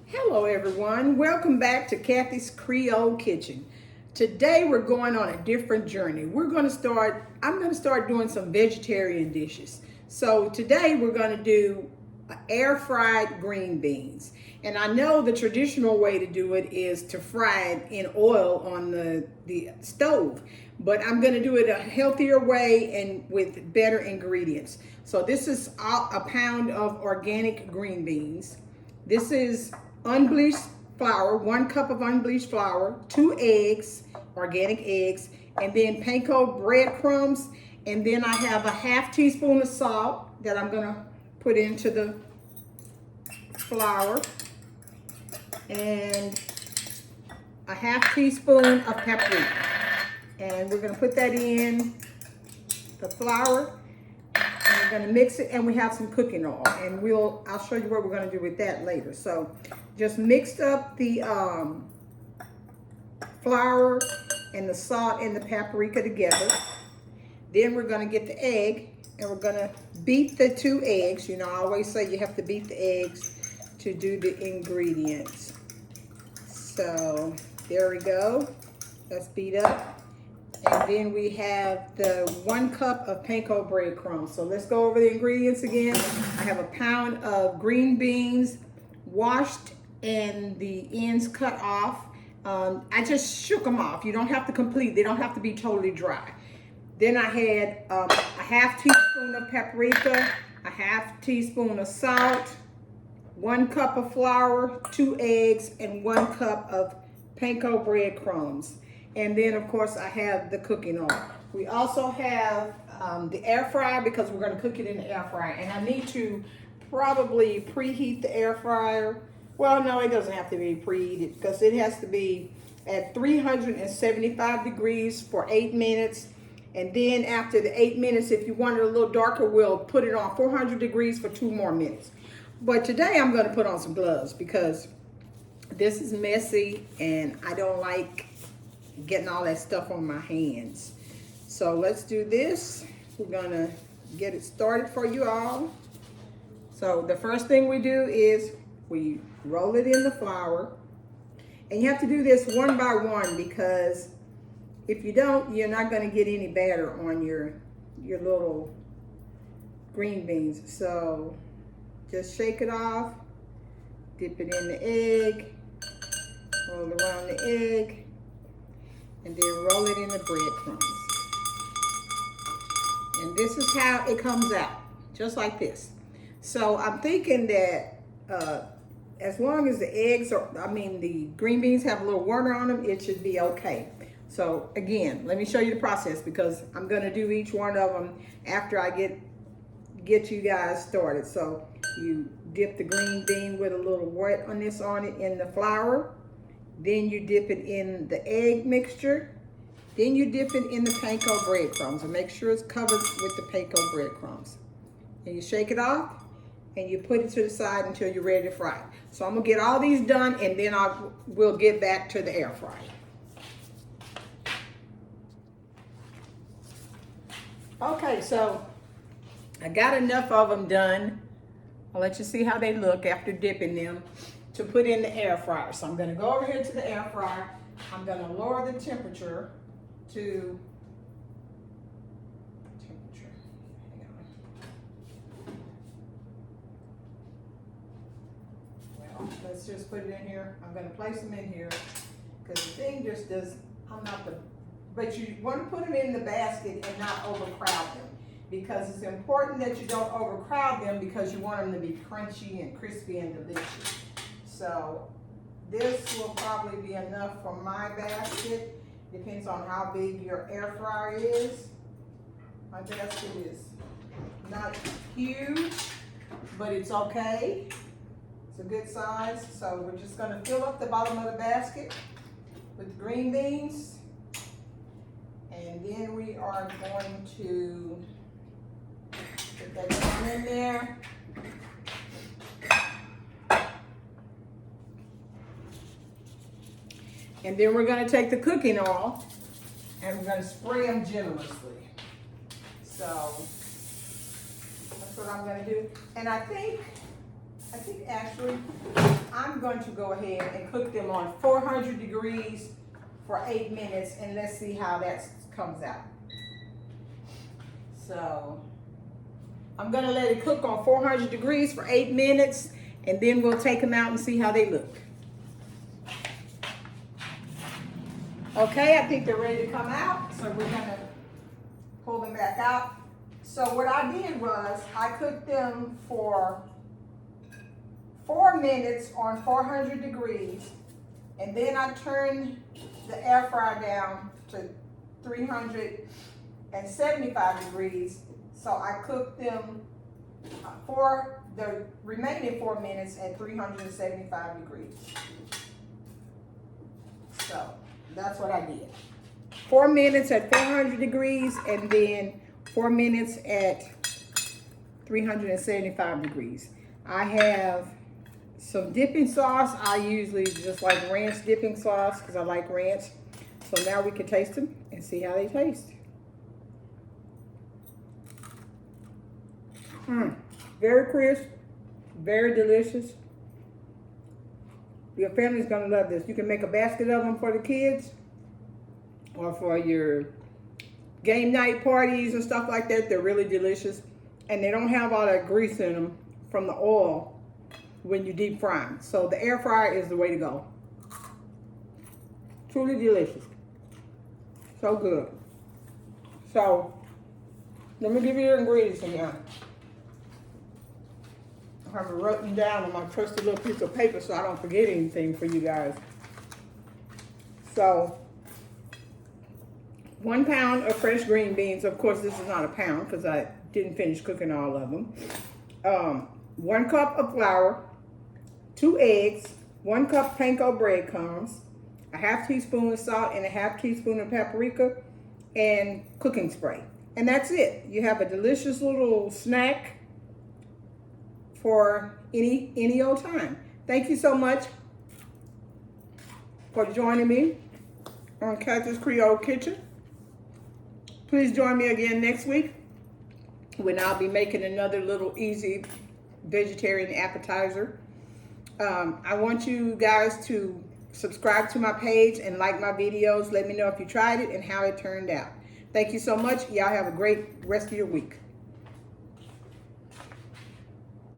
Hello everyone, welcome back to Kathy's Creole Kitchen. Today we're going on a different journey. I'm going to start doing some vegetarian dishes. So today we're going to do air fried green beans. And I know the traditional way to do it is to fry it in oil on the stove. But I'm going to do it a healthier way and with better ingredients. So this is a pound of organic green beans. This is unbleached flour, 1 cup of unbleached flour, 2 eggs, organic eggs, and then panko breadcrumbs. And then I have a ½ teaspoon of salt that I'm gonna put into the flour, and a ½ teaspoon of paprika. And we're gonna put that in the flour. And we're gonna mix it, and we have some cooking oil, and I'll show you what we're gonna do with that later. So just mixed up the flour and the salt and the paprika together. Then we're gonna get the egg, and we're gonna beat the 2 eggs. You know, I always say you have to beat the eggs to do the ingredients. So there we go. That's beat up. And then we have the 1 cup of panko breadcrumbs. So let's go over the ingredients again. I have a pound of green beans, washed and the ends cut off. I just shook them off. You don't have to they don't have to be totally dry. Then I had a ½ teaspoon of paprika, a ½ teaspoon of salt, 1 cup of flour, 2 eggs, and 1 cup of panko breadcrumbs. And then, of course, I have the cooking oil. We also have the air fryer, because we're going to cook it in the air fryer. And I need to probably preheat the air fryer. Well, no, it doesn't have to be preheated, because it has to be at 375 degrees for 8 minutes. And then after the 8 minutes, if you want it a little darker, we'll put it on 400 degrees for 2 more minutes. But today I'm going to put on some gloves, because this is messy and I don't like getting all that stuff on my hands. So let's do this. We're gonna get it started for you all. So the first thing we do is we roll it in the flour, and you have to do this one by one, because if you don't, you're not going to get any batter on your little green beans. So just shake it off, dip it in the egg, roll around the egg, and then roll it in the breadcrumbs. And this is how it comes out, just like this. So I'm thinking that as long as the the green beans have a little water on them, it should be okay. So again, let me show you the process, because I'm gonna do each one of them after I get you guys started. So you dip the green bean with a little wetness on it in the flour. Then you dip it in the egg mixture. Then you dip it in the panko breadcrumbs, and make sure it's covered with the panko breadcrumbs. And you shake it off, and you put it to the side until you're ready to fry it. So I'm gonna get all these done, and then we'll get back to the air fryer. Okay, so I got enough of them done. I'll let you see how they look after dipping them, to put in the air fryer. So I'm gonna go over here to the air fryer. I'm gonna lower the temperature to hang on. Well, let's just put it in here. I'm gonna place them in here, because the thing just does, but you want to put them in the basket and not overcrowd them, because it's important that you don't overcrowd them, because you want them to be crunchy and crispy and delicious. So this will probably be enough for my basket. Depends on how big your air fryer is. My basket is not huge, but it's okay. It's a good size. So we're just gonna fill up the bottom of the basket with green beans. And then we are going to put that down in there. And then we're going to take the cooking oil, and we're going to spray them generously. So that's what I'm going to do. And I think I think actually I'm going to go ahead and cook them on 400 degrees for 8 minutes, and let's see how that comes out. So I'm gonna let it cook on 400 degrees for 8 minutes, and then we'll take them out and see how they look. Okay, I think they're ready to come out, so we're gonna pull them back out. So what I did was I cooked them for 4 minutes on 400 degrees, and then I turned the air fryer down to 375 degrees. So I cooked them for the remaining 4 minutes at 375 degrees. So that's what I did. 4 minutes at 400 degrees, and then 4 minutes at 375 degrees. I have some dipping sauce. I usually just like ranch dipping sauce because I like ranch. So now we can taste them and see how they taste. Very crisp, very delicious. Your family's gonna love this. You can make a basket of them for the kids or for your game night parties and stuff like that. They're really delicious, and they don't have all that grease in them from the oil when you deep fry them. So the air fryer is the way to go. Truly delicious. So good. So let me give you the ingredients again. I have it written down on my trusty little piece of paper so I don't forget anything for you guys. So 1 pound of fresh green beans. Of course, this is not a pound because I didn't finish cooking all of them. 1 cup of flour, 2 eggs, 1 cup panko breadcrumbs, a half teaspoon of salt, and a half teaspoon of paprika, and cooking spray. And that's it. You have a delicious little snack for any old time. Thank you so much for joining me on Kathy's Creole Kitchen. Please join me again next week when I'll be making another little easy vegetarian appetizer. I want you guys to subscribe to my page and like my videos. Let me know if you tried it and how it turned out. Thank you so much. Y'all have a great rest of your week.